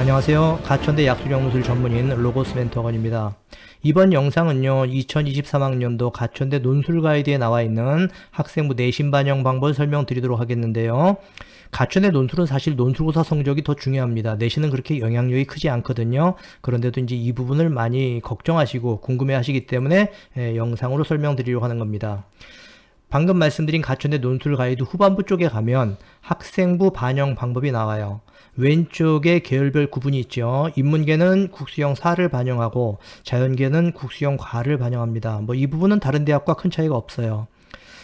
안녕하세요. 가천대 약술영문술 전문인 로고스 멘토건입니다. 이번 영상은요, 2023학년도 가천대 논술 가이드에 나와 있는 학생부 내신 반영 방법을 설명드리도록 하겠는데요. 가천대 논술은 사실 논술고사 성적이 더 중요합니다. 내신은 그렇게 영향력이 크지 않거든요. 그런데도 이제 이 부분을 많이 걱정하시고 궁금해 하시기 때문에 영상으로 설명드리려고 하는 겁니다. 방금 말씀드린 가천대 논술 가이드 후반부 쪽에 가면 학생부 반영 방법이 나와요. 왼쪽에 계열별 구분이 있죠. 인문계는 국수형 4를 반영하고 자연계는 국수형 과를 반영합니다. 이 부분은 다른 대학과 큰 차이가 없어요.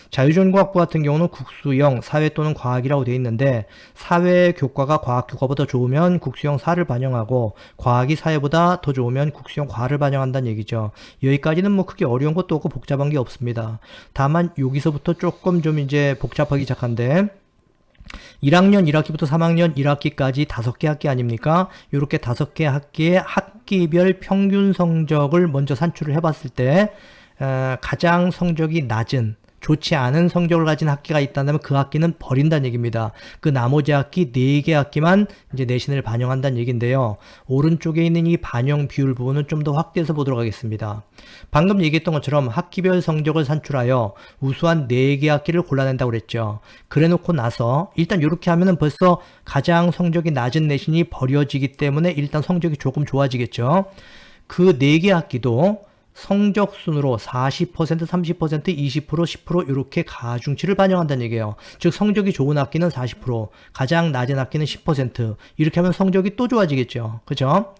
자유전공학부 같은 경우는 국수형 사회 또는 과학이라고 되어 있는데 사회 교과가 과학 교과보다 좋으면 국수형 4를 반영하고 과학이 사회보다 더 좋으면 국수형 과를 반영한다는 얘기죠. 여기까지는 크게 어려운 것도 없고 복잡한 게 없습니다. 다만 여기서부터 조금 좀 이제 복잡하기 시작한데 1학년 1학기부터 3학년 1학기까지 5개 학기 아닙니까? 이렇게 5개 학기의 학기별 평균 성적을 먼저 산출을 해봤을 때 가장 성적이 낮은 좋지 않은 성적을 가진 학기가 있다면 그 학기는 버린다는 얘기입니다. 그 나머지 학기 4개 학기만 이제 내신을 반영한다는 얘기인데요. 오른쪽에 있는 이 반영 비율 부분은 좀 더 확대해서 보도록 하겠습니다. 방금 얘기했던 것처럼 학기별 성적을 산출하여 우수한 4개 학기를 골라낸다고 그랬죠. 그래 놓고 나서 일단 이렇게 하면은 벌써 가장 성적이 낮은 내신이 버려지기 때문에 일단 성적이 조금 좋아지겠죠. 그 4개 학기도 성적 순으로 40%, 30%, 20%, 10% 이렇게 가중치를 반영한다는 얘기예요. 즉 성적이 좋은 학기는 40%, 가장 낮은 학기는 10%. 이렇게 하면 성적이 또 좋아지겠죠. 그죠?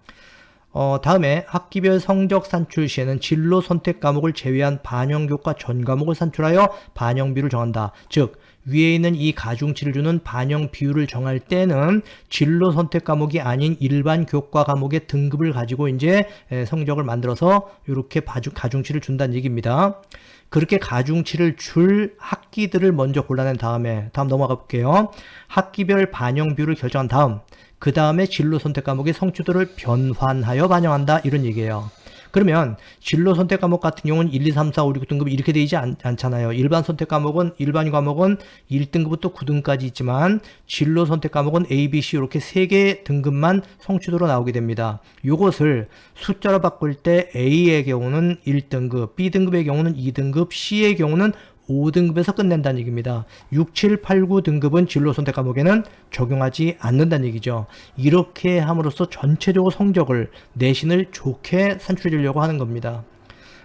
다음에 학기별 성적 산출 시에는 진로 선택 과목을 제외한 반영교과 전 과목을 산출하여 반영비율을 정한다. 즉 위에 있는 이 가중치를 주는 반영 비율을 정할 때는 진로 선택 과목이 아닌 일반 교과 과목의 등급을 가지고 이제 성적을 만들어서 이렇게 가중치를 준다는 얘기입니다. 그렇게 가중치를 줄 학기들을 먼저 골라낸 다음에 다음 넘어가 볼게요. 학기별 반영 비율을 결정한 다음 그 다음에 진로 선택 과목의 성취도를 변환하여 반영한다 이런 얘기예요. 그러면 진로 선택 과목 같은 경우는 1, 2, 3, 4, 5, 6 등급이 이렇게 되지 않잖아요. 일반 선택 과목은 일반 과목은 1등급부터 9등까지 있지만 진로 선택 과목은 A, B, C 이렇게 3개 등급만 성취도로 나오게 됩니다. 이것을 숫자로 바꿀 때 A의 경우는 1등급, B등급의 경우는 2등급, C의 경우는 5등급에서 끝낸다는 얘기입니다. 6, 7, 8, 9등급은 진로 선택 과목에는 적용하지 않는다는 얘기죠. 이렇게 함으로써 전체적으로 성적을 내신을 좋게 산출해 주려고 하는 겁니다.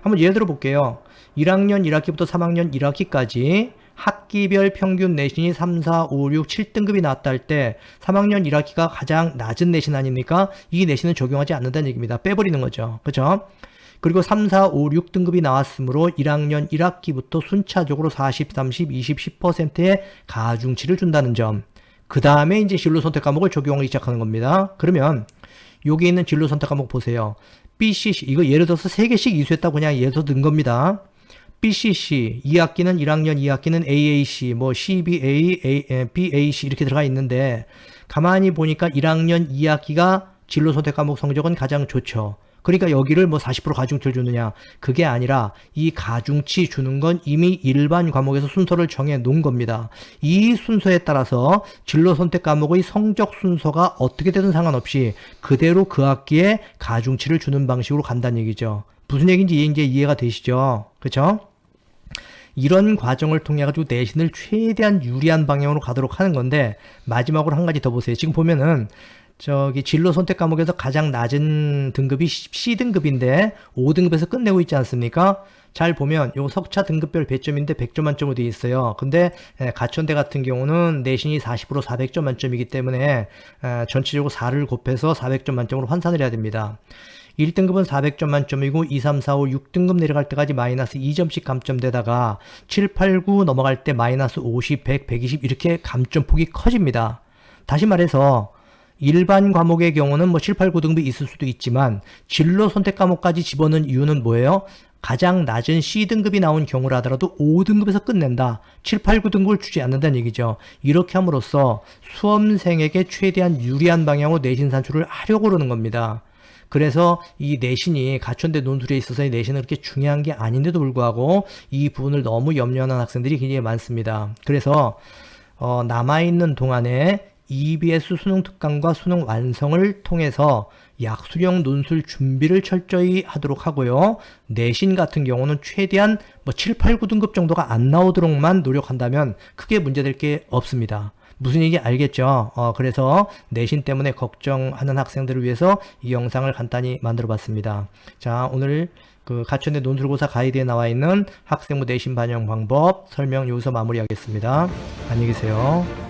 한번 예를 들어 볼게요. 1학년 1학기부터 3학년 1학기까지 학기별 평균 내신이 3, 4, 5, 6, 7등급이 나왔다 할 때 3학년 1학기가 가장 낮은 내신 아닙니까? 이 내신은 적용하지 않는다는 얘기입니다. 빼버리는 거죠. 그렇죠? 그리고 3, 4, 5, 6등급이 나왔으므로 1학년 1학기부터 순차적으로 40, 30, 20, 10%의 가중치를 준다는 점. 그 다음에 이제 진로 선택 과목을 적용하기 시작하는 겁니다. 그러면 여기 있는 진로 선택 과목 보세요. BCC, 이거 예를 들어서 3개씩 이수했다고 그냥 예를 들어서 든 겁니다. BCC, 2학기는 1학년 2학기는 AAC, CBA, BAC 이렇게 들어가 있는데 가만히 보니까 1학년 2학기가 진로 선택 과목 성적은 가장 좋죠. 그러니까 여기를 40% 가중치를 주느냐, 그게 아니라 이 가중치 주는 건 이미 일반 과목에서 순서를 정해 놓은 겁니다. 이 순서에 따라서 진로 선택 과목의 성적 순서가 어떻게 되든 상관없이 그대로 그 학기에 가중치를 주는 방식으로 간다는 얘기죠. 무슨 얘기인지 이제 이해가 되시죠? 그렇죠? 이런 과정을 통해 가지고 내신을 최대한 유리한 방향으로 가도록 하는 건데, 마지막으로 한 가지 더 보세요. 지금 보면은 진로 선택 과목에서 가장 낮은 등급이 C등급인데 5등급에서 끝내고 있지 않습니까? 잘 보면 요 석차 등급별 배점인데 100점 만점으로 되어 있어요. 근데 가천대 같은 경우는 내신이 40% 400점 만점이기 때문에 전체적으로 4를 곱해서 400점 만점으로 환산을 해야 됩니다. 1등급은 400점 만점이고 2, 3, 4, 5, 6등급 내려갈 때까지 마이너스 2점씩 감점되다가 7, 8, 9 넘어갈 때 마이너스 50, 100, 120 이렇게 감점폭이 커집니다. 다시 말해서 일반 과목의 경우는 7, 8, 9등급이 있을 수도 있지만 진로 선택 과목까지 집어넣은 이유는 뭐예요? 가장 낮은 C등급이 나온 경우라 하더라도 5등급에서 끝낸다. 7, 8, 9등급을 주지 않는다는 얘기죠. 이렇게 함으로써 수험생에게 최대한 유리한 방향으로 내신 산출을 하려고 그러는 겁니다. 그래서 이 내신이 가천대 논술에 있어서 이 내신은 그렇게 중요한 게 아닌데도 불구하고 이 부분을 너무 염려하는 학생들이 굉장히 많습니다. 그래서 남아있는 동안에 EBS 수능 특강과 수능 완성을 통해서 약수령 논술 준비를 철저히 하도록 하고요. 내신 같은 경우는 최대한 7, 8, 9등급 정도가 안 나오도록만 노력한다면 크게 문제될 게 없습니다. 무슨 얘기 알겠죠? 그래서 내신 때문에 걱정하는 학생들을 위해서 이 영상을 간단히 만들어 봤습니다. 자, 오늘 가천대 논술고사 가이드에 나와 있는 학생부 내신 반영 방법 설명 여기서 마무리하겠습니다. 안녕히 계세요.